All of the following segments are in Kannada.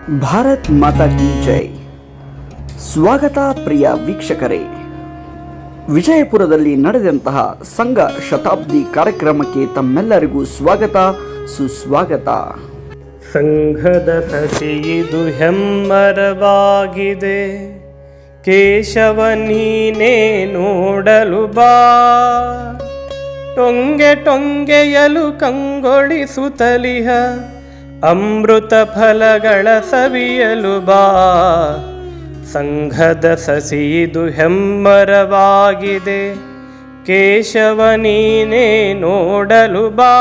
ಭಾರತ್ ಮಾತಾ ಕಿ ಜೈ. ಸ್ವಾಗತ ಪ್ರಿಯ ವೀಕ್ಷಕರೇ. ವಿಜಯಪುರದಲ್ಲಿ ನಡೆದಂತಹ ಸಂಘ ಶತಾಬ್ದಿ ಕಾರ್ಯಕ್ರಮಕ್ಕೆ ತಮ್ಮೆಲ್ಲರಿಗೂ ಸ್ವಾಗತ ಸುಸ್ವಾಗತ. ಸಂಘದ ಸಸಿಯಿದು ಹೆಮ್ಮರವಾಗಿದೆ, ಕೇಶವ ನೀನೇ ನೋಡಲು ಬಾ. ಟೊಂಗೆ ಟೊಂಗೆಯಲು ಕಂಗೊಳಿಸುತ್ತಲಿಹ ಅಮೃತ ಫಲಗಳ ಸವಿಯಲು ಬಾ. ಸಂಘದ ಸಸಿಯಿದು ಹೆಮ್ಮರವಾಗಿದೆ, ಕೇಶವ ನೀನೇ ನೋಡಲು ಬಾ.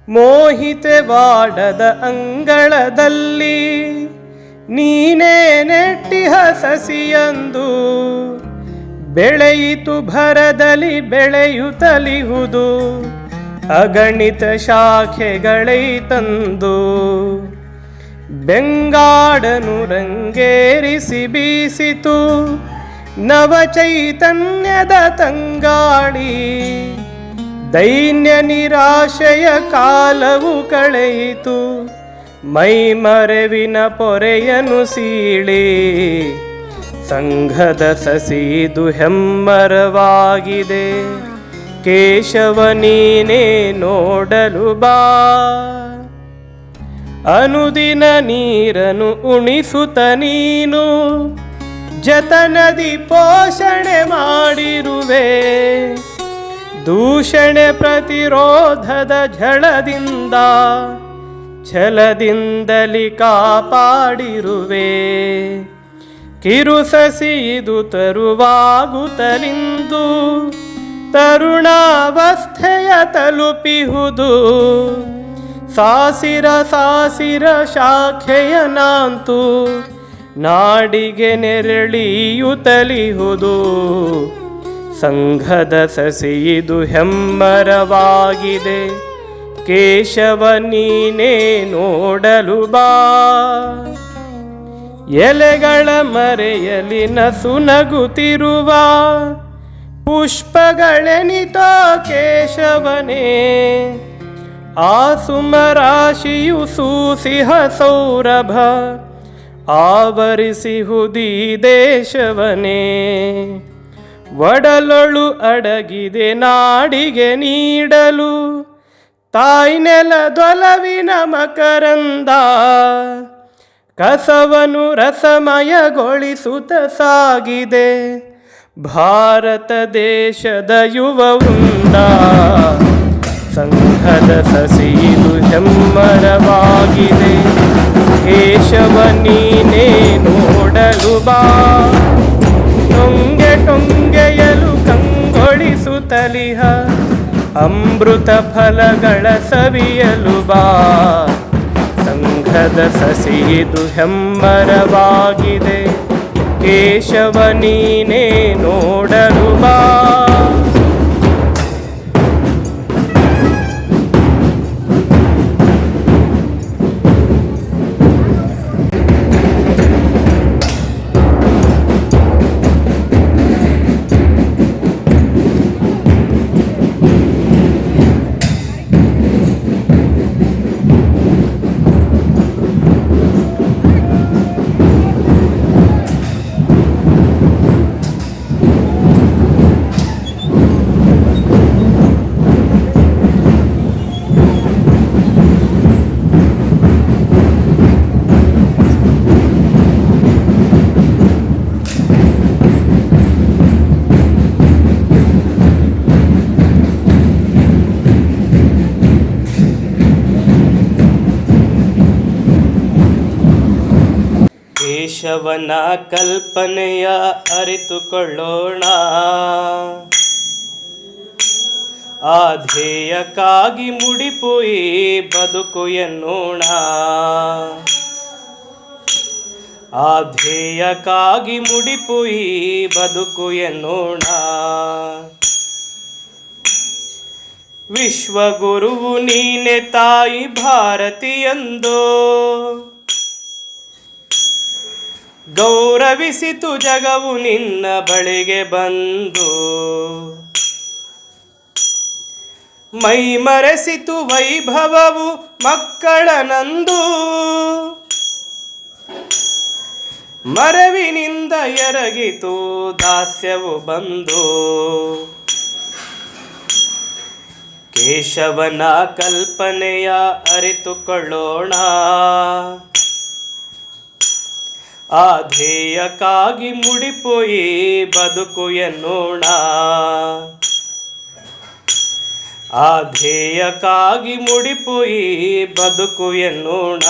ಮೋಹಿತೆವಾಡದ ಅಂಗಳದಲ್ಲಿ ನೀನೇ ನೆಟ್ಟಿಹ ಸಸಿಯಂದು, ಬೆಳೆಯಿತು ಭರದಲ್ಲಿ ಬೆಳೆಯುತ್ತಲಿಹುದು ಅಗಣಿತ ಶಾಖೆಗಳೈ ತಂದು. ಬೆಂಗಾಡನು ರಂಗೇರಿಸಿ ಬೀಸಿತು ನವ ಚೈತನ್ಯದ ತಂಗಾಳಿ. ದೈನ್ಯ ನಿರಾಶೆಯ ಕಾಲವು ಕಳೆಯಿತು, ಮೈಮರೆವಿನ ಪೊರೆಯನು ಸೀಳಿ. ಸಂಘದ ಸಸಿದು ಹೆಮ್ಮರವಾಗಿದೆ, ಕೇಶವ ನೀನೇ ನೋಡಲು ಬಾ. ಅನುದಿನ ನೀರನು ಉಣಿಸುತ್ತ ನೀನು ಜತನದಿ ಪೋಷಣೆ ಮಾಡಿರುವೆ. ದೂಷಣೆ ಪ್ರತಿರೋಧದ ಝಳದಿಂದ ಛಲದಿಂದಲಿ ಕಾಪಾಡಿರುವೆ. ಕಿರುಸಸಿದು ತರುವಾಗುತ್ತಲಿಂದು ತರುಣಾವಸ್ಥೆಯ ತಲುಪಿಹುದು. ಸಾಸಿರ ಸಾಸಿರ ಶಾಖೆಯ ನಾಂತು ನಾಡಿಗೆ ನೆರಳಿಯುತ್ತಲಿಹುದು. ಸಂಘದ ಸಸಿಯಿದು ಹೆಮ್ಮರವಾಗಿದೆ, ಕೇಶವ ನೀನೇ ನೋಡಲು ಬಾ. ಎಲೆಗಳ ಮರೆಯಲಿ ನಸುನಗುತ್ತಿರುವ ಪುಷ್ಪಗಳೆನಿತೋ ಕೇಶವನೇ. ಆ ಸುಮರಾಶಿಯು ಸೂಸಿಹ ಸೌರಭ ಆವರಿಸಿಹುದೀ ದೇಶವನೇ. ಒಡಲೊಳು ಅಡಗಿದೆ ನಾಡಿಗೆ ನೀಡಲು ತಾಯ್ನೆಲದೊಲವಿನ ಮಕರಂದ. ಕಸವನು ರಸಮಯಗೊಳಿಸುತ್ತ ಸಾಗಿದೆ ಭಾರತ ದೇಶದ ಯುವ ವೃಂದ. ಸಂಘದ ಸಸಿದು ಹೆಮ್ಮರವಾಗಿದೆ, ಕೇಶವ ನೀನೇ ನೋಡಲು ಬಾ. ಟೊಂಗೆ ಟೊಂಗೆಯಲು ಕಂಗೊಳಿಸುತ್ತಲಿಹ ಅಮೃತ ಫಲಗಳ ಸವಿಯಲು ಬಾ. ಸಂಘದ ಸಸಿದು ಹೆಮ್ಮರವಾಗಿದೆ, ಕೇಶವ ನೀನೇ ನೋಡಲು ಬಾ. ಕೇಶವನ ಕಲ್ಪನೆಯ ಅರಿತುಕೊಳ್ಳೋಣ, ಆ ಧ್ಯೇಯಕ್ಕಾಗಿ ಮುಡಿಪುಯಿ ಬದುಕು ಎನ್ನೋಣ. ಆ ಧ್ಯೇಯಕ್ಕಾಗಿ ಮುಡಿಪುಯಿ ಬದುಕು ಎನ್ನೋಣ. ವಿಶ್ವಗುರುವು ನೀನೆ ತಾಯಿ ಭಾರತಿಯಂದೋ, ಗೌರವಿಸಿತು ಜಗವು ನಿನ್ನ ಬಳಿಗೆ ಬಂದು. ಮೈ ಮರೆಸಿತು ವೈಭವವು ಮಕ್ಕಳ ನಂದು. ಮರವಿನಿಂದ ಎರಗಿತು ದಾಸ್ಯವು ಬಂದು. ಕೇಶವನ ಕಲ್ಪನೆಯ ಅರಿತುಕೊಳ್ಳೋಣ, ಆ ಧ್ಯೇಯಕ್ಕಾಗಿ ಮುಡಿಪೋಯಿ ಬದುಕು ಎನ್ನೋಣ. ಆ ಧ್ಯೇಯಕ್ಕಾಗಿ ಮುಡಿಪೋಯಿ ಬದುಕು ಎನ್ನೋಣ.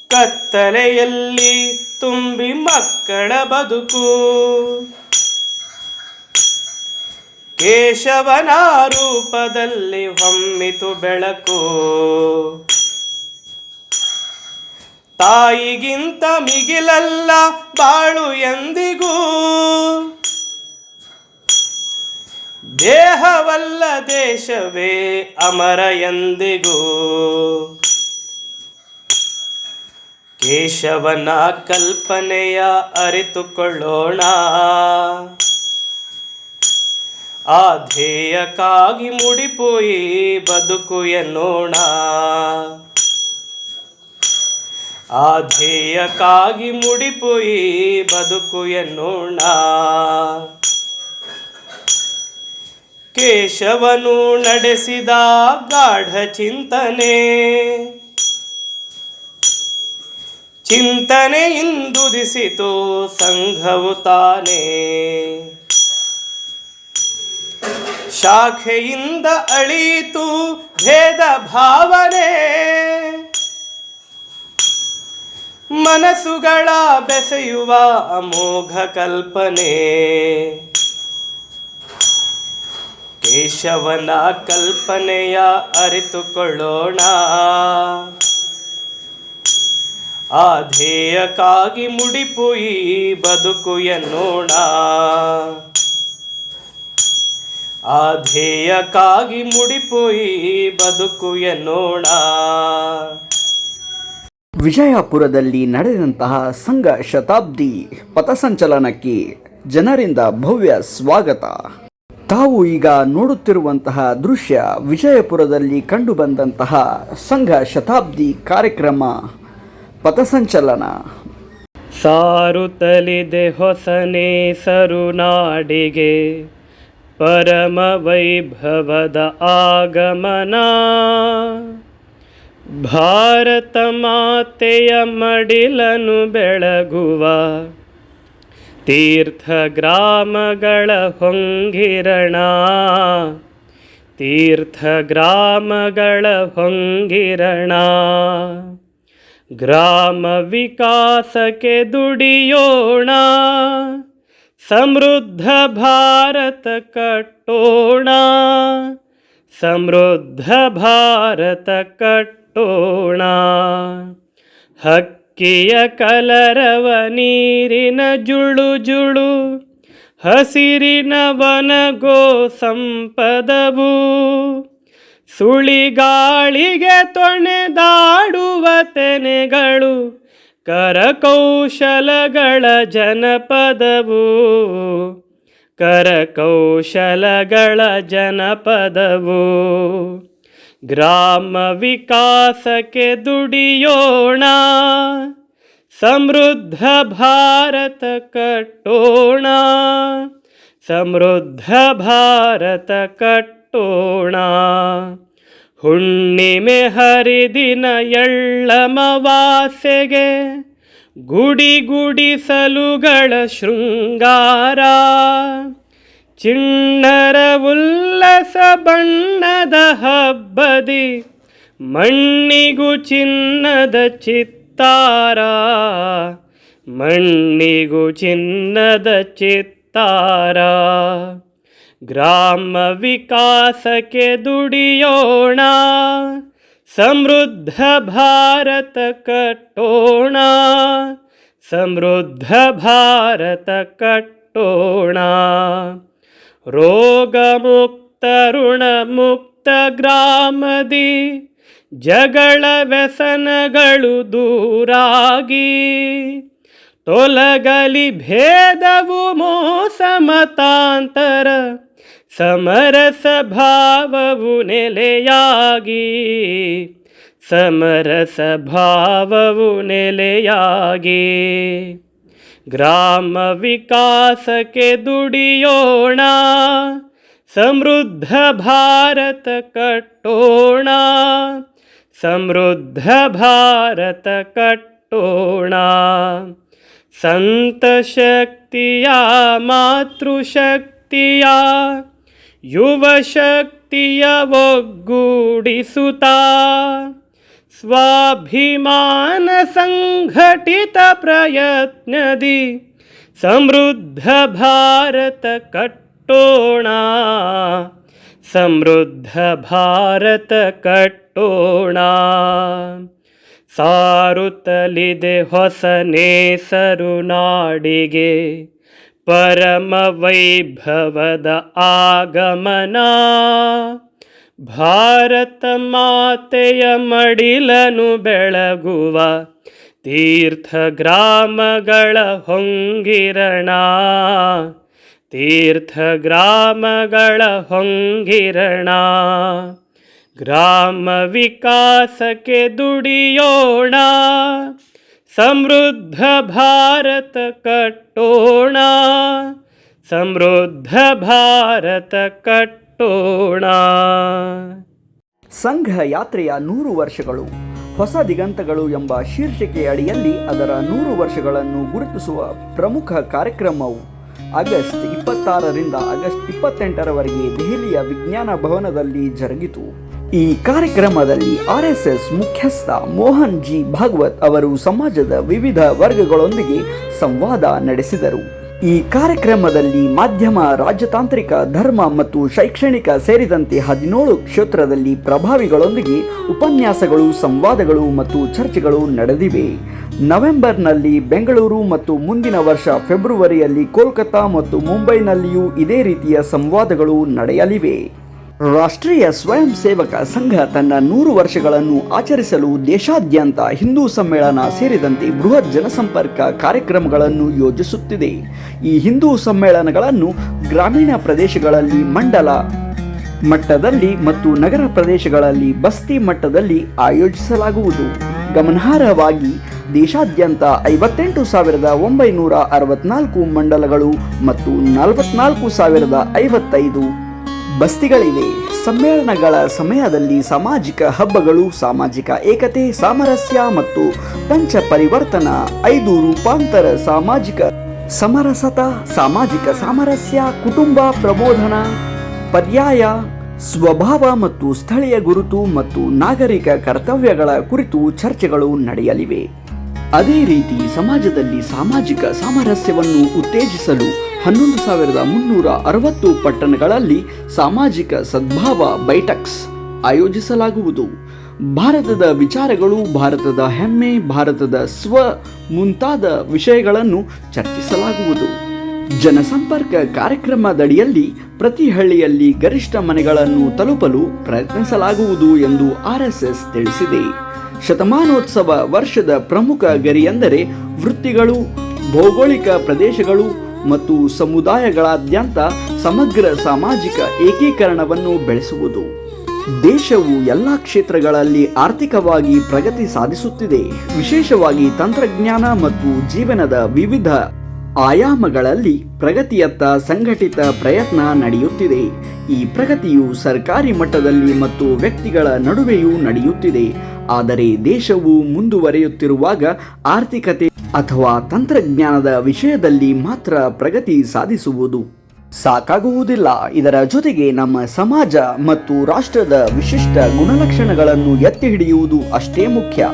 ಕತ್ತಲೆಯಲ್ಲಿ ತುಂಬಿ ಮಕ್ಕಳ ಬದುಕು, ಕೇಶವನ ರೂಪದಲ್ಲಿ ಹೊಮ್ಮಿತು ಬೆಳಕು. ತಾಯಿಗಿಂತ ಮಿಗಿಲಲ್ಲ ಬಾಳು ಎಂದಿಗೂ, ದೇಹವಲ್ಲ ದೇಶವೇ ಅಮರ ಎಂದಿಗೂ. ಕೇಶವನ ಕಲ್ಪನೆಯ ಅರಿತುಕೊಳ್ಳೋಣ, ಆ ಧ್ಯೇಯಕ್ಕಾಗಿ ಮುಡಿಪೋಯಿ ಬದುಕು ಎನ್ನೋಣ. ಆ ಧ್ಯೇಯಕ್ಕಾಗಿ ಮುಡಿಪೋಯಿ ಬದುಕು ಎನ್ನೋಣ. ಕೇಶವನು ನಡೆಸಿದ ಗಾಢ ಚಿಂತನೆ, ಚಿಂತನೆಯಿಂದುದಿಸಿತು ಸಂಘವು ತಾನೇ. ಶಾಖೆಯಿಂದ ಅಳಿಯಿತು ಭೇದ ಭಾವನೆ, ಮನಸ್ಸುಗಳ ಬೆಸೆಯುವ ಅಮೋಘ ಕಲ್ಪನೆ. ಕೇಶವನ ಕಲ್ಪನೆಯ ಅರಿತುಕೊಳ್ಳೋಣ, ಆ ಧ್ಯೇಯಕ್ಕಾಗಿ ಮುಡಿಪೋಯಿ ಬದುಕು ಎನ್ನೋಣ. ಆ ಧ್ಯೇಯಕ್ಕಾಗಿ ಮುಡಿಪೋಯಿ ಬದುಕು ಎನ್ನೋಣ. ವಿಜಯಪುರದಲ್ಲಿ ನಡೆದಂತಹ ಸಂಘ ಶತಾಬ್ದಿ ಪಥಸಂಚಲನಕ್ಕೆ ಜನರಿಂದ ಭವ್ಯ ಸ್ವಾಗತ. ತಾವು ಈಗ ನೋಡುತ್ತಿರುವಂತಹ ದೃಶ್ಯ ವಿಜಯಪುರದಲ್ಲಿ ಕಂಡುಬಂದಂತಹ ಸಂಘ ಶತಾಬ್ದಿ ಕಾರ್ಯಕ್ರಮ ಪಥಸಂಚಲನ. ಸಾರುತ್ತಲಿದೆ ಹೊಸನೇ ಸರುನಾಡಿಗೆ ಪರಮ ವೈಭವದ ಆಗಮನ. ಭಾರತ ಮಾತೆಯ ಮಡಿಲನ್ನು ಬೆಳಗುವ ತೀರ್ಥ ಗ್ರಾಮಗಳ ಹೊಂಗಿರಣ. ತೀರ್ಥ ಗ್ರಾಮಗಳ ಹೊಂಗಿರಣ. ಗ್ರಾಮ ವಿಕಾಸಕ್ಕೆ ದುಡಿಯೋಣ, ಸಮೃದ್ಧ ಭಾರತ ಕಟ್ಟೋಣ. ಸಮೃದ್ಧ ಭಾರತ ಕಟ್ಟೋಣ. ಹಕ್ಕಿಯ ಕಲರವ ನೀರಿನ ಜುಳು ಜುಳು, ಹಸಿರಿನ ವನಗೋ ಸಂಪದವು. ಸುಳಿಗಾಳಿಗೆ ತೊಣೆದಾಡುವ ತೆನೆಗಳು, ಕರಕೌಶಲಗಳ ಜನಪದವು. ಕರಕೌಶಲಗಳ ಜನಪದವು. ಗ್ರಾಮ ವಿಕಾಸಕ್ಕೆ ದುಡಿಯೋಣ, ಸಮೃದ್ಧ ಭಾರತ ಕಟ್ಟೋಣ. ಸಮೃದ್ಧ ಭಾರತ ಕಟ್ಟೋಣ. ಹುಣ್ಣಿಮೆ ಹರಿದಿನ ಎಳ್ಳಮವಾಸೆಗೆ ಗುಡಿ ಗುಡಿಸಲುಗಳ ಶೃಂಗಾರ. ಚಿಣ್ಣರ ಉಲ್ಲಸ ಬಣ್ಣದ ಹಬ್ಬದಿ ಮಣ್ಣಿಗೂ ಚಿನ್ನದ ಚಿತ್ತಾರ. ಮಣ್ಣಿಗೂ ಚಿನ್ನದ ಚಿತ್ತಾರ. ಗ್ರಾಮ ವಿಕಾಸಕ್ಕೆ ದುಡಿಯೋಣ, ಸಮೃದ್ಧ ಭಾರತ ಕಟ್ಟೋಣ. ಸಮೃದ್ಧ ಭಾರತ ಕಟ್ಟೋಣ. ರೋಗ ಮುಕ್ತ ಋಣ ಮುಕ್ತ ಗ್ರಾಮದಿ ಜಗಳ ವ್ಯಸನಗಳು ದೂರಾಗಿ. ತೊಲಗಲಿ ಭೇದವು ಮೋಸ ಮತಾಂತರ, ಸಮರಸ ಭಾವವು ನೆಲೆಯಾಗಿ. ಸಮರಸ ಭಾವವು ನೆಲೆಯಾಗಿ ಗ್ರಾಮ ವಿಕಾಸಕ್ಕೆ ದುಡಿಯೋಣ, ಸಮೃದ್ಧ ಭಾರತ ಕಟ್ಟೋಣ, ಸಮೃದ್ಧ ಭಾರತ ಕಟ್ಟೋಣ. ಸಂತ ಶಕ್ತಿಯ ಮಾತೃಶಕ್ತಿಯ ಯುವ ಶಕ್ತಿಯ ಒಗ್ಗೂಡಿಸುತ್ತಾ ಸ್ವಾಭಿಮಾನ ಸಂಘಟಿತ ಪ್ರಯತ್ನದಿ ಸಮೃದ್ಧ ಭಾರತ ಕಟ್ಟೋಣ, ಸಮೃದ್ಧ ಭಾರತ ಕಟ್ಟೋಣ. ಸಾರುತ್ತಲಿದೆ ಹೊಸ ನೇಸರು ನಾಡಿಗೆ, ಪರಮ ವೈಭವದ ಆಗಮನ. ಭಾರತ ಮಾತೆಯ ಮಡಿಲನು ಬೆಳಗುವ ತೀರ್ಥ ಗ್ರಾಮಗಳ ಹೊಂಗಿರಣ, ತೀರ್ಥ ಗ್ರಾಮಗಳ ಹೊಂಗಿರಣ. ಗ್ರಾಮ ವಿಕಾಸಕ್ಕೆ ದುಡಿಯೋಣ, ಸಮೃದ್ಧ ಭಾರತ ಕಟ್ಟೋಣ, ಸಮೃದ್ಧ ಭಾರತ ಕಟ್ಟೋಣ. ಸಂಘ ಯಾತ್ರೆಯ 100 ವರ್ಷಗಳು ಹೊಸ ದಿಗಂತಗಳು ಎಂಬ ಶೀರ್ಷಿಕೆ ಅಡಿಯಲ್ಲಿ ಅದರ 100 ವರ್ಷಗಳನ್ನು ಗುರುತಿಸುವ ಪ್ರಮುಖ ಕಾರ್ಯಕ್ರಮವು ಆಗಸ್ಟ್ 26ರಿಂದ ಆಗಸ್ಟ್ 28ರವರೆಗೆ ದೆಹಲಿಯ ವಿಜ್ಞಾನ ಭವನದಲ್ಲಿ ಜರುಗಿತು. ಈ ಕಾರ್ಯಕ್ರಮದಲ್ಲಿ RSS ಮುಖ್ಯಸ್ಥ ಮೋಹನ್ ಜಿ ಭಾಗವತ್ ಅವರು ಸಮಾಜದ ವಿವಿಧ ವರ್ಗಗಳೊಂದಿಗೆ ಸಂವಾದ ನಡೆಸಿದರು. ಈ ಕಾರ್ಯಕ್ರಮದಲ್ಲಿ ಮಾಧ್ಯಮ, ರಾಜತಾಂತ್ರಿಕ, ಧರ್ಮ ಮತ್ತು ಶೈಕ್ಷಣಿಕ ಸೇರಿದಂತೆ 17 ಕ್ಷೇತ್ರದಲ್ಲಿ ಪ್ರಭಾವಿಗಳೊಂದಿಗೆ ಉಪನ್ಯಾಸಗಳು, ಸಂವಾದಗಳು ಮತ್ತು ಚರ್ಚೆಗಳು ನಡೆದಿವೆ. ನವೆಂಬರ್ನಲ್ಲಿ ಬೆಂಗಳೂರು ಮತ್ತು ಮುಂದಿನ ವರ್ಷ ಫೆಬ್ರವರಿಯಲ್ಲಿ ಕೋಲ್ಕತ್ತಾ ಮತ್ತು ಮುಂಬೈನಲ್ಲಿಯೂ ಇದೇ ರೀತಿಯ ಸಂವಾದಗಳು ನಡೆಯಲಿವೆ. ರಾಷ್ಟ್ರೀಯ ಸ್ವಯಂ ಸೇವಕ ಸಂಘ ತನ್ನ 100 ವರ್ಷಗಳನ್ನು ಆಚರಿಸಲು ದೇಶಾದ್ಯಂತ ಹಿಂದೂ ಸಮ್ಮೇಳನ ಸೇರಿದಂತೆ ಬೃಹತ್ ಜನಸಂಪರ್ಕ ಕಾರ್ಯಕ್ರಮಗಳನ್ನು ಯೋಜಿಸುತ್ತಿದೆ. ಈ ಹಿಂದೂ ಸಮ್ಮೇಳನಗಳನ್ನು ಗ್ರಾಮೀಣ ಪ್ರದೇಶಗಳಲ್ಲಿ ಮಂಡಲ ಮಟ್ಟದಲ್ಲಿ ಮತ್ತು ನಗರ ಪ್ರದೇಶಗಳಲ್ಲಿ ಬಸ್ತಿ ಮಟ್ಟದಲ್ಲಿ ಆಯೋಜಿಸಲಾಗುವುದು. ಗಮನಾರ್ಹವಾಗಿ ದೇಶಾದ್ಯಂತ 58,964 ಮಂಡಲಗಳು ಮತ್ತು 44,055 ಬಸ್ತಿಗಳಿವೆ. ಸಮ್ಮೇಳನಗಳ ಸಮಯದಲ್ಲಿ ಸಾಮಾಜಿಕ ಹಬ್ಬಗಳು, ಸಾಮಾಜಿಕ ಏಕತೆ, ಸಾಮರಸ್ಯ ಮತ್ತು ಪಂಚ ಪರಿವರ್ತನ, 5 ರೂಪಾಂತರ, ಸಾಮಾಜಿಕ ಸಮರಸತ, ಸಾಮಾಜಿಕ ಸಾಮರಸ್ಯ, ಕುಟುಂಬ ಪ್ರಬೋಧನ, ಪರ್ಯಾಯ ಸ್ವಭಾವ ಮತ್ತು ಸ್ಥಳೀಯ ಗುರುತು ಮತ್ತು ನಾಗರಿಕ ಕರ್ತವ್ಯಗಳ ಕುರಿತು ಚರ್ಚೆಗಳು ನಡೆಯಲಿವೆ. ಅದೇ ರೀತಿ ಸಮಾಜದಲ್ಲಿ ಸಾಮಾಜಿಕ ಸಾಮರಸ್ಯವನ್ನು ಉತ್ತೇಜಿಸಲು 11,360 ಪಟ್ಟಣಗಳಲ್ಲಿ ಸಾಮಾಜಿಕ ಸದ್ಭಾವ ಬೈಠಕ್ಸ್ ಆಯೋಜಿಸಲಾಗುವುದು. ಭಾರತದ ವಿಚಾರಗಳು, ಭಾರತದ ಹೆಮ್ಮೆ, ಭಾರತದ ಸ್ವ ಮುಂತಾದ ವಿಷಯಗಳನ್ನು ಚರ್ಚಿಸಲಾಗುವುದು. ಜನಸಂಪರ್ಕ ಕಾರ್ಯಕ್ರಮದಡಿಯಲ್ಲಿ ಪ್ರತಿ ಹಳ್ಳಿಯಲ್ಲಿ ಗರಿಷ್ಠ ಮನೆಗಳನ್ನು ತಲುಪಲು ಪ್ರಯತ್ನಿಸಲಾಗುವುದು ಎಂದು RSS ತಿಳಿಸಿದೆ. ಶತಮಾನೋತ್ಸವ ವರ್ಷದ ಪ್ರಮುಖ ಗರಿಯೆಂದರೆ ವೃತ್ತಿಗಳು, ಭೌಗೋಳಿಕ ಪ್ರದೇಶಗಳು ಮತ್ತು ಸಮುದಾಯಗಳಾದ್ಯಂತ ಸಮಗ್ರ ಸಾಮಾಜಿಕ ಏಕೀಕರಣವನ್ನು ಬೆಳೆಸುವುದು. ದೇಶವು ಎಲ್ಲ ಕ್ಷೇತ್ರಗಳಲ್ಲಿ ಆರ್ಥಿಕವಾಗಿ ಪ್ರಗತಿ ಸಾಧಿಸುತ್ತಿದೆ. ವಿಶೇಷವಾಗಿ ತಂತ್ರಜ್ಞಾನ ಮತ್ತು ಜೀವನದ ವಿವಿಧ ಆಯಾಮಗಳಲ್ಲಿ ಪ್ರಗತಿಯತ್ತ ಸಂಘಟಿತ ಪ್ರಯತ್ನ ನಡೆಯುತ್ತಿದೆ. ಈ ಪ್ರಗತಿಯು ಸರ್ಕಾರಿ ಮಟ್ಟದಲ್ಲಿ ಮತ್ತು ವ್ಯಕ್ತಿಗಳ ನಡುವೆಯೂ ನಡೆಯುತ್ತಿದೆ. ಆದರೆ ದೇಶವು ಮುಂದುವರಿಯುತ್ತಿರುವಾಗ ಆರ್ಥಿಕತೆ ಅಥವಾ ತಂತ್ರಜ್ಞಾನದ ವಿಷಯದಲ್ಲಿ ಮಾತ್ರ ಪ್ರಗತಿ ಸಾಧಿಸುವುದು ಸಾಕಾಗುವುದಿಲ್ಲ. ಇದರ ಜೊತೆಗೆ ನಮ್ಮ ಸಮಾಜ ಮತ್ತು ರಾಷ್ಟ್ರದ ವಿಶಿಷ್ಟ ಗುಣಲಕ್ಷಣಗಳನ್ನು ಎತ್ತಿ ಹಿಡಿಯುವುದು ಅಷ್ಟೇ ಮುಖ್ಯ.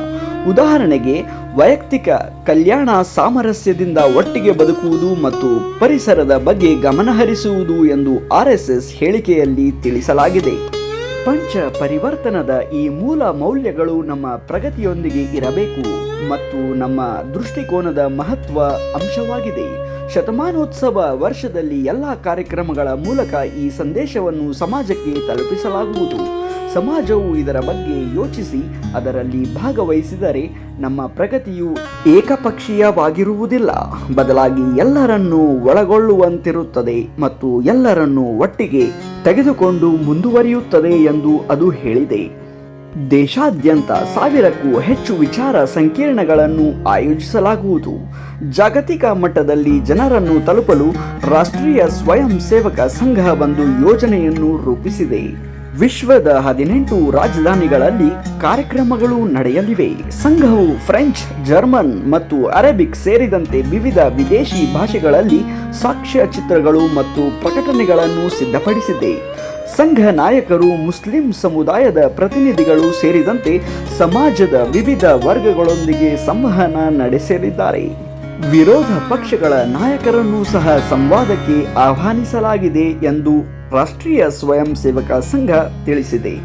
ಉದಾಹರಣೆಗೆ, ವೈಯಕ್ತಿಕ ಕಲ್ಯಾಣ, ಸಾಮರಸ್ಯದಿಂದ ಒಟ್ಟಿಗೆ ಬದುಕುವುದು ಮತ್ತು ಪರಿಸರದ ಬಗ್ಗೆ ಗಮನಹರಿಸುವುದು ಎಂದು RSS ಹೇಳಿಕೆಯಲ್ಲಿ ತಿಳಿಸಲಾಗಿದೆ. ಪಂಚ ಪರಿವರ್ತನದ ಈ ಮೂಲ ಮೌಲ್ಯಗಳು ನಮ್ಮ ಪ್ರಗತಿಯೊಂದಿಗೆ ಇರಬೇಕು ಮತ್ತು ನಮ್ಮ ದೃಷ್ಟಿಕೋನದ ಮಹತ್ವ ಅಂಶವಾಗಿದೆ. ಶತಮಾನೋತ್ಸವ ವರ್ಷದಲ್ಲಿ ಎಲ್ಲ ಕಾರ್ಯಕ್ರಮಗಳ ಮೂಲಕ ಈ ಸಂದೇಶವನ್ನು ಸಮಾಜಕ್ಕೆ ತಲುಪಿಸಲಾಗುವುದು. ಸಮಾಜವು ಇದರ ಬಗ್ಗೆ ಯೋಚಿಸಿ ಅದರಲ್ಲಿ ಭಾಗವಹಿಸಿದರೆ ನಮ್ಮ ಪ್ರಗತಿಯು ಏಕಪಕ್ಷೀಯವಾಗಿರುವುದಿಲ್ಲ, ಬದಲಾಗಿ ಎಲ್ಲರನ್ನೂ ಒಳಗೊಳ್ಳುವಂತಿರುತ್ತದೆ ಮತ್ತು ಎಲ್ಲರನ್ನೂ ಒಟ್ಟಿಗೆ ತೆಗೆದುಕೊಂಡು ಮುಂದುವರಿಯುತ್ತದೆ ಎಂದು ಅದು ಹೇಳಿದೆ. ದೇಶಾದ್ಯಂತ 1000ಕ್ಕೂ ಹೆಚ್ಚು ವಿಚಾರ ಸಂಕಿರಣಗಳನ್ನು ಆಯೋಜಿಸಲಾಗುವುದು. ಜಾಗತಿಕ ಮಟ್ಟದಲ್ಲಿ ಜನರನ್ನು ತಲುಪಲು ರಾಷ್ಟ್ರೀಯ ಸ್ವಯಂ ಸೇವಕ ಸಂಘ ಒಂದು ಯೋಜನೆಯನ್ನು ರೂಪಿಸಿದೆ. ವಿಶ್ವದ 18 ರಾಜಧಾನಿಗಳಲ್ಲಿ ಕಾರ್ಯಕ್ರಮಗಳು ನಡೆಯಲಿವೆ. ಸಂಘವು ಫ್ರೆಂಚ್, ಜರ್ಮನ್ ಮತ್ತು ಅರೇಬಿಕ್ ಸೇರಿದಂತೆ ವಿವಿಧ ವಿದೇಶಿ ಭಾಷೆಗಳಲ್ಲಿ ಸಾಕ್ಷ್ಯಚಿತ್ರಗಳು ಮತ್ತು ಪ್ರಕಟಣೆಗಳನ್ನು ಸಿದ್ಧಪಡಿಸಿದೆ. ಸಂಘ ನಾಯಕರು ಮುಸ್ಲಿಂ ಸಮುದಾಯದ ಪ್ರತಿನಿಧಿಗಳು ಸೇರಿದಂತೆ ಸಮಾಜದ ವಿವಿಧ ವರ್ಗಗಳೊಂದಿಗೆ ಸಂವಹನ ನಡೆಸಲಿದ್ದಾರೆ. ವಿರೋಧ ಪಕ್ಷಗಳ ನಾಯಕರನ್ನು ಸಹ ಸಂವಾದಕ್ಕೆ ಆಹ್ವಾನಿಸಲಾಗಿದೆ ಎಂದು ರಾಷ್ಟ್ರೀಯ ಸ್ವಯಂ ಸೇವಕ ಸಂಘ ತಿಳಿಸಿದೆ.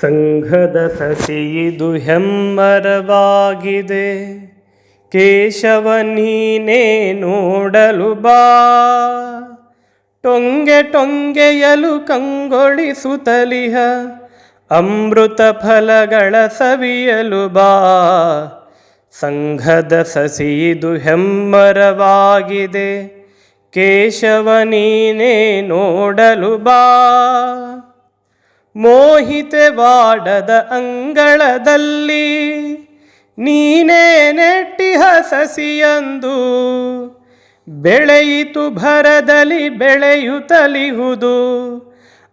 ಸಂಘದ ಸಸಿಯಿದು ಹೆಮ್ಮರವಾಗಿದೆ, ಕೇಶವ ನೀನೇ ನೋಡಲು ಬಾ. ಟೊಂಗೆ ಟೊಂಗೆಯಲು ಕಂಗೊಳಿಸುತ್ತಲಿಹ ಅಮೃತ ಫಲಗಳ ಸವಿಯಲು ಬಾ. ಸಂಘದ ಸಸಿಯಿದು ಹೆಮ್ಮರವಾಗಿದೆ, ಕೇಶವ ನೀನೇ ನೋಡಲು ಬಾ. ಮೋಹಿತೆವಾಡದ ಅಂಗಳದಲ್ಲಿ ನೀನೇ ನೆಟ್ಟಿಹ ಸಸಿಯಂದು, ಬೆಳೆಯಿತು ಭರದಲ್ಲಿ ಬೆಳೆಯುತ್ತಲಿಹುದು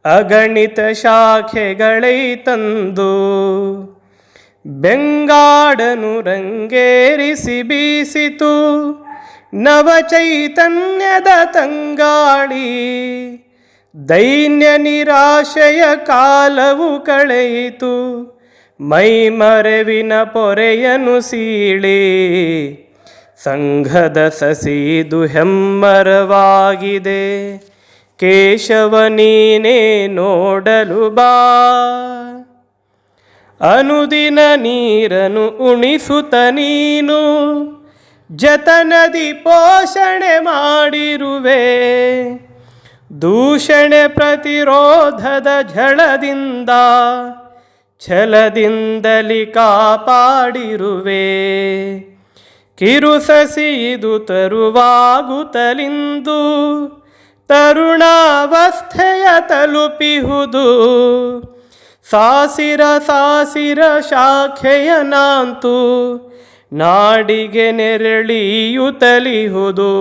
ಅಗಣಿತ ಶಾಖೆಗಳೈ ತಂದು. ಬೆಂಗಾಡನು ರಂಗೇರಿಸಿ ಬೀಸಿತು ನವಚೈತನ್ಯದ ತಂಗಾಳಿ. ದೈನ್ಯ ನಿರಾಶೆಯ ಕಾಲವು ಕಳೆಯಿತು ಮೈಮರೆವಿನ ಪೊರೆಯನು ಸೀಳಿ. ಸಂಘದ ಸಸಿದು ಹೆಮ್ಮರವಾಗಿದೆ, ಕೇಶವ ನೀನೇ ನೋಡಲು ಬಾ. ಅನುದಿನ ನೀರನು ಉಣಿಸುತ್ತ ನೀನು ಜತನದಿ ಪೋಷಣೆ ಮಾಡಿರುವೆ. ದೂಷಣೆ ಪ್ರತಿರೋಧದ ಝಳದಿಂದ ಛಲದಿಂದಲಿ ಕಾಪಾಡಿರುವೆ. ಕಿರುಸಸಿ ಇದು ತರುವಾಗುತ್ತಲಿಂದು ತರುಣಾವಸ್ಥೆಯ ತಲುಪಿಹುದು. ಸಾಸಿರ ಸಾಸಿರ ಶಾಖೆಯ ನಾಂತು ನಾಡಿಗೆ ನೆರಳಿಯುತ್ತಲಿಹುದು.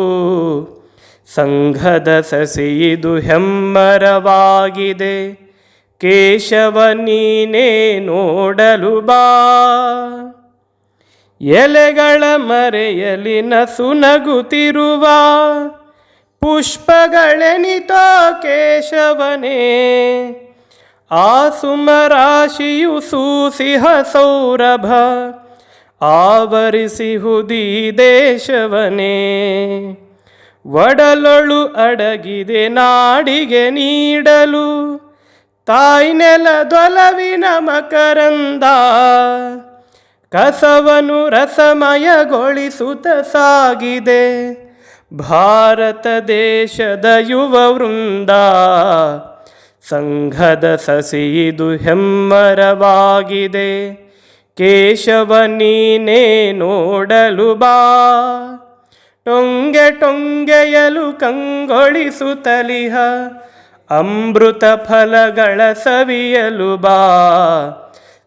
ಸಂಘದ ಸಸಿಯಿದು ಹೆಮ್ಮರವಾಗಿದೆ, ಕೇಶವ ನೀನೇ ನೋಡಲು ಬಾ. ಎಲೆಗಳ ಮರೆಯಲಿ ನಸುನಗುತ್ತಿರುವ ಪುಷ್ಪಗಳೆನಿತೋ ಕೇಶವನೇ. ಆ ಸುಮರಾಶಿಯು ಸೂಸಿಹ ಸೌರಭ ಆವರಿಸಿಹುದೀ ದೇಶವನೇ. ಒಡಲೊಳು ಅಡಗಿದೆ ನಾಡಿಗೆ ನೀಡಲು ತಾಯ್ನೆಲದೊಲವಿನ ಮಕರಂದ. ಕಸವನು ರಸಮಯಗೊಳಿಸುತ್ತ ಸಾಗಿದೆ ಭಾರತ ದೇಶದ ಯುವ ವೃಂದ. ಸಂಘದ ಸಸಿಯಿದು ಹೆಮ್ಮರವಾಗಿದೆ, ಕೇಶವ ನೀನೇ ನೋಡಲು ಬಾ. ಟೊಂಗೆ ಟೊಂಗೆಯಲು ಕಂಗೊಳಿಸುತ್ತಲಿಹ ಅಮೃತ ಫಲಗಳ ಸವಿಯಲು ಬಾ.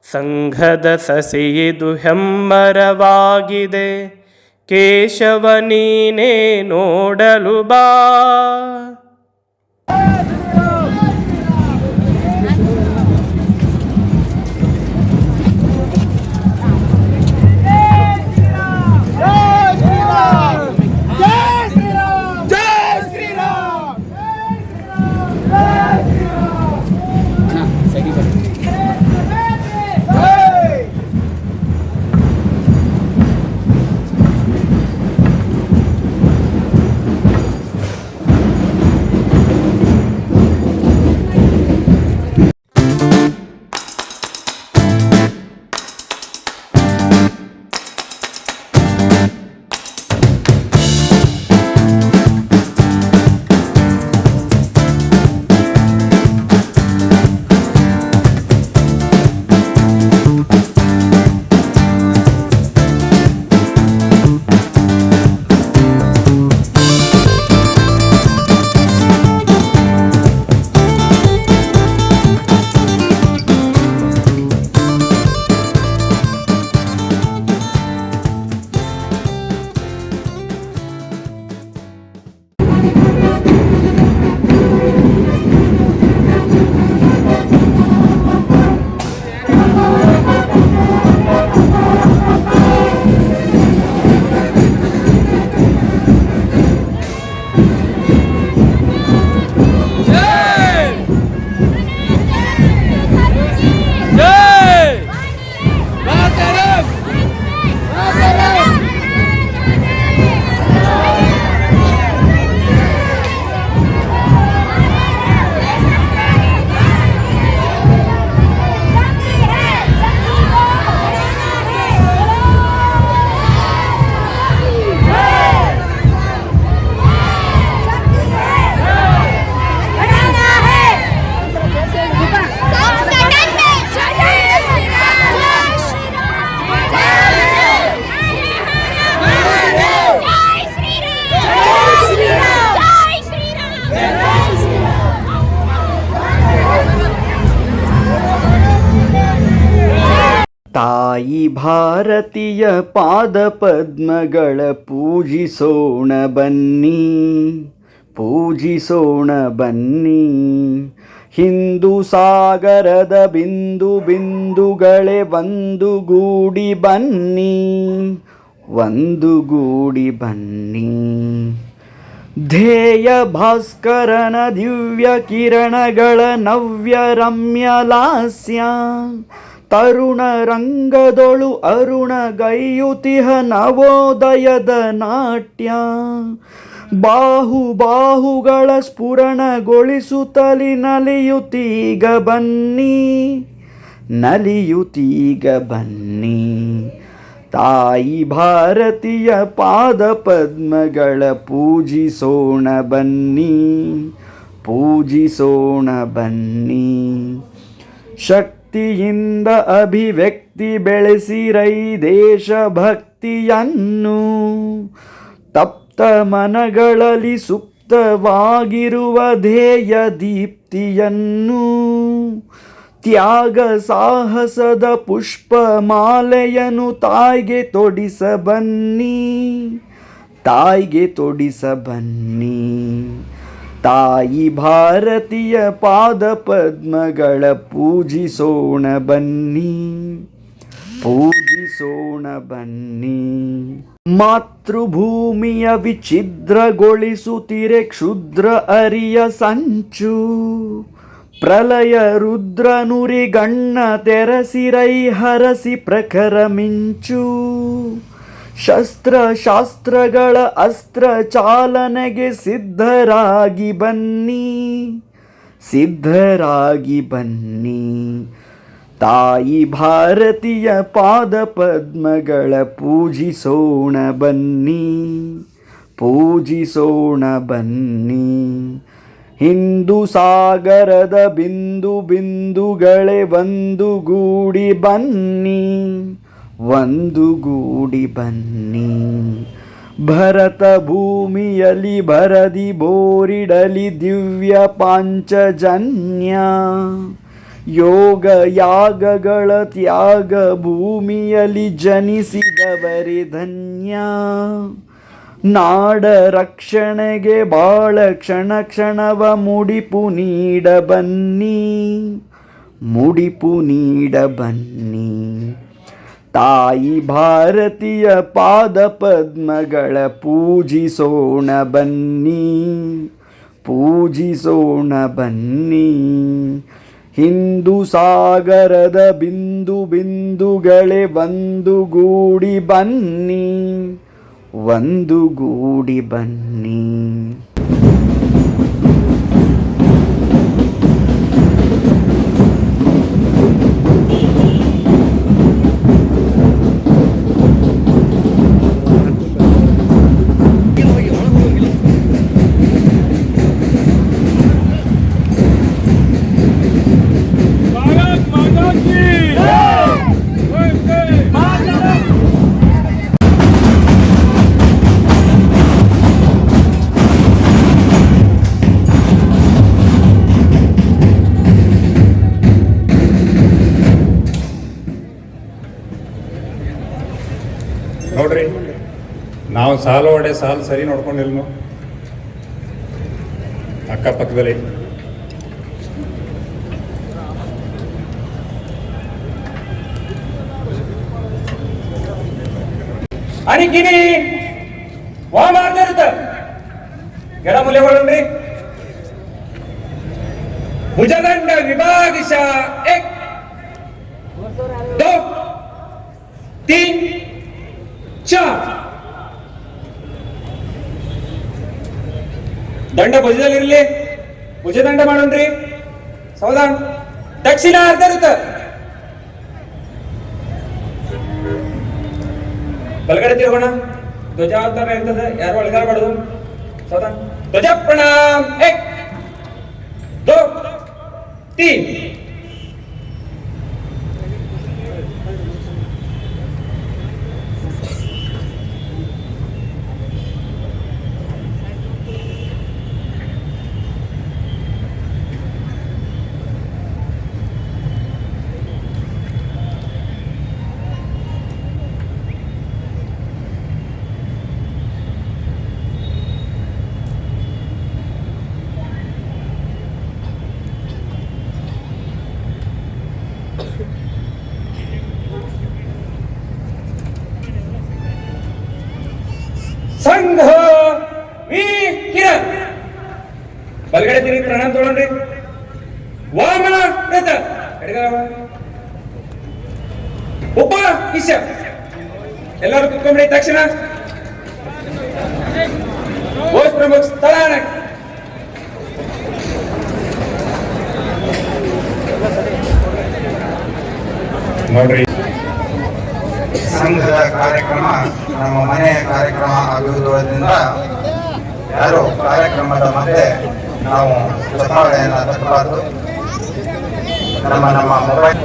ಸಂಘದ ಸಸಿಯಿದು ಹೆಮ್ಮರವಾಗಿದೆ, ಕೇಶವ ನೀನೇ ನೋಡಲು ಬಾ. ತಾಯಿ ಭಾರತೀಯ ಪಾದ ಪದ್ಮಗಳ ಪೂಜಿಸೋಣ ಬನ್ನಿ, ಪೂಜಿಸೋಣ ಬನ್ನಿ. ಹಿಂದೂ ಸಾಗರದ ಬಿಂದು ಬಿಂದುಗಳೇ ಒಂದುಗೂಡಿ ಬನ್ನಿ, ಒಂದುಗೂಡಿ ಬನ್ನಿ. ಧ್ಯೇಯ ಭಾಸ್ಕರನ ದಿವ್ಯ ಕಿರಣಗಳ ನವ್ಯ ರಮ್ಯ ಲಾಸ್ಯ, ತರುಣ ರಂಗದೊಳು ಅರುಣ ಗೈಯುತಿಹ ನವೋದಯದ ನಾಟ್ಯ. ಬಾಹುಗಳ ಸ್ಫುರಣಗೊಳಿಸುತ್ತಲಿ ನಲಿಯುತ್ತೀಗ ಬನ್ನಿ, ನಲಿಯುತ್ತೀಗ ಬನ್ನಿ. ತಾಯಿ ಭಾರತೀಯ ಪಾದ ಪದ್ಮಗಳ ಪೂಜಿಸೋಣ ಬನ್ನಿ, ಪೂಜಿಸೋಣ ಬನ್ನಿ. ಶಕ್ತಿಯಿಂದ ಅಭಿವ್ಯಕ್ತಿ ಬೆಳೆಸಿರೈ ದೇಶಭಕ್ತಿಯನ್ನು, ತಪ್ತ ಮನಗಳಲ್ಲಿ ಸುಪ್ತವಾಗಿರುವ ಧ್ಯೇಯ ದೀಪ್ತಿಯನ್ನು. ತ್ಯಾಗ ಸಾಹಸದ ಪುಷ್ಪ ಮಾಲೆಯನ್ನು ತಾಯಿಗೆ ತೊಡಿಸ ಬನ್ನಿ, ತಾಯಿಗೆ ತೊಡಿಸ ಬನ್ನಿ. ತಾಯಿ ಭಾರತೀಯ ಪಾದ ಪದ್ಮಗಳ ಪೂಜಿಸೋಣ ಬನ್ನಿ, ಪೂಜಿಸೋಣ ಬನ್ನಿ. ಮಾತೃಭೂಮಿಯ ವಿಚ್ಛಿದ್ರಗೊಳಿಸುತ್ತಿರೆ ಕ್ಷುದ್ರ ಅರಿಯ ಸಂಚು, ಪ್ರಲಯ ರುದ್ರ ನುರಿಗಣ್ಣ ತೆರಸಿರೈ ಹರಸಿ ಪ್ರಖರ ಮಿಂಚು. ಶಾಸ್ತ್ರಗಳ ಅಸ್ತ್ರ ಚಾಲನೆಗೆ ಸಿದ್ಧರಾಗಿ ಬನ್ನಿ, ಸಿದ್ಧರಾಗಿ ಬನ್ನಿ. ತಾಯಿ ಭಾರತೀಯ ಪಾದ ಪದ್ಮಗಳ ಪೂಜಿಸೋಣ ಬನ್ನಿ, ಪೂಜಿಸೋಣ ಬನ್ನಿ. ಹಿಂದೂ ಸಾಗರದ ಬಿಂದು ಬಿಂದುಗಳೇ ಒಂದುಗೂಡಿ ಬನ್ನಿ, ಒಂದುಗೂಡಿ ಬನ್ನಿ. ಭರತ ಭೂಮಿಯಲ್ಲಿ ಭರದಿ ಬೋರಿಡಲಿ ದಿವ್ಯ ಪಾಂಚಜನ್ಯ, ಯೋಗ ಯಾಗಗಳ ತ್ಯಾಗ ಭೂಮಿಯಲ್ಲಿ ಜನಿಸಿದವರೇ ಧನ್ಯ. ನಾಡ ರಕ್ಷಣೆಗೆ ಬಾಳ ಕ್ಷಣ ಕ್ಷಣವ ಮುಡಿಪು ನೀಡ ಬನ್ನಿ, ಮುಡಿಪು ನೀಡ ಬನ್ನಿ. ತಾಯಿ ಭಾರತೀಯ ಪಾದ ಪದ್ಮಗಳ ಪೂಜಿಸೋಣ ಬನ್ನಿ, ಪೂಜಿಸೋಣ ಬನ್ನಿ. ಹಿಂದೂ ಸಾಗರದ ಬಿಂದು ಬಿಂದುಗಳೇ ಒಂದುಗೂಡಿ ಬನ್ನಿ, ಒಂದುಗೂಡಿ ಬನ್ನಿ. ನೋಡ್ರಿ, ನಾವು ಸಾಲು ಹೊಡೆ ಸಾಲು ಸರಿ ನೋಡ್ಕೊಂಡಿಲ್ಲ. ಅಕ್ಕಪಕ್ಕದಲ್ಲಿ ಅನಿಕಿನಿ ವಾ ಮಾಡ್ತಿರುತ್ತ ಗೆಳ ಮುಲೆ ಹೊಳ್ರಿ. ಭುಜದಂಡ ವಿಭಾಗಿಸ 1 2 3 4. ದಂಡ ಭುಜದಲ್ಲಿರ್ಲಿ, ಭುಜದಂಡ ಮಾಡೋಣ್ರಿ. ಸೌದಾ ದಕ್ಷಿಣ ಅರ್ಧ ಇರುತ್ತ, ಬಲಗಡೆ ತಿರುಗೋಣ. ಧ್ವಜಾವತಾರ ಇರ್ತದೆ, ಯಾರು ಒಳಗಾರ ಮಾಡುದು. ಸೌದಾ ಧ್ವಜ ಪ್ರಣಾಮ್ 1 2 3. ಸಂಘ ಕಿರಣ್ ಬಲಗಡೆ ತಿರುಗಿ ಪ್ರಣಾಮ ತೊಗೊಂಡ್ರಿ. ವಾಮನ ರಥ ಉಪ ಈಶ ಎಲ್ಲರೂ ಕುತ್ಕೊಂಡ್ರಿ. ತಕ್ಷಣ ಘೋಷ್ ಪ್ರಮುಖ ಸ್ಥಳ ನೋಡ್ರಿ. ಸಂಘದ ಕಾರ್ಯಕ್ರಮ ನಮ್ಮ ಮನೆಯ ಕಾರ್ಯಕ್ರಮ ಆಗಿರುವುದರಿಂದ ಯಾರು ಕಾರ್ಯಕ್ರಮದ ಮಧ್ಯೆ ನಾವು ಚಪ್ಪಾಳೆಯನ್ನು ತಟ್ಟಬಾರದು. ನಮ್ಮ ಮೊಬೈಲ್